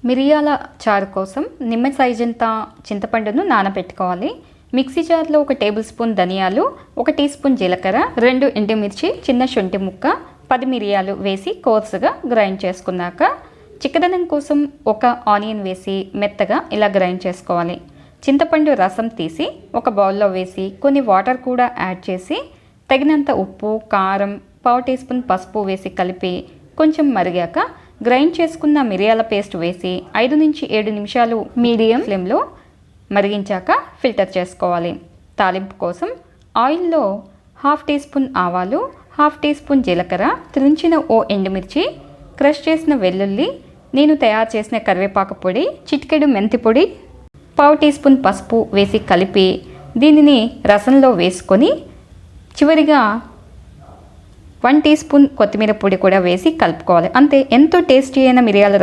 మిరియాల చారు కోసం నిమ్మ సైజంత చింతపండును నానబెట్టుకోవాలి. మిక్సీ జార్లో 1 టేబుల్ స్పూన్ ధనియాలు, 1 టీ స్పూన్ జీలకర్ర, 2 ఎండుమిర్చి, చిన్న శొంఠి ముక్క, 10 మిరియాలు వేసి కోర్సుగా గ్రైండ్ చేసుకున్నాక చిక్కదనం కోసం 1 ఆనియన్ వేసి మెత్తగా ఇలా గ్రైండ్ చేసుకోవాలి. చింతపండు రసం తీసి ఒక బౌల్లో వేసి కొన్ని వాటర్ కూడా యాడ్ చేసి తగినంత ఉప్పు, కారం, 1/2 టీ స్పూన్ పసుపు వేసి కలిపి కొంచెం మరిగాక గ్రైండ్ చేసుకున్న మిరియాల పేస్ట్ వేసి 5 నుంచి 7 నిమిషాలు మీడియం ఫ్లేమ్లో మరిగించాక ఫిల్టర్ చేసుకోవాలి. తాలింపు కోసం ఆయిల్లో 1/2 టీ స్పూన్ ఆవాలు, 1/2 టీ స్పూన్ జీలకర్ర, తుంచిన ఎండుమిర్చి, క్రష్ చేసిన వెల్లుల్లి, నేను తయారు చేసిన కరివేపాకు పొడి, చిటికెడు మెంతి పొడి, 1/2 టీ స్పూన్ పసుపు వేసి కలిపి దీనిని రసంలో వేసుకొని చివరిగా 1 టీ స్పూన్ కొత్తిమీర పొడి కూడా వేసి కలుపుకోవాలి. అంతే, ఎంతో టేస్టీ అయిన మిరియాల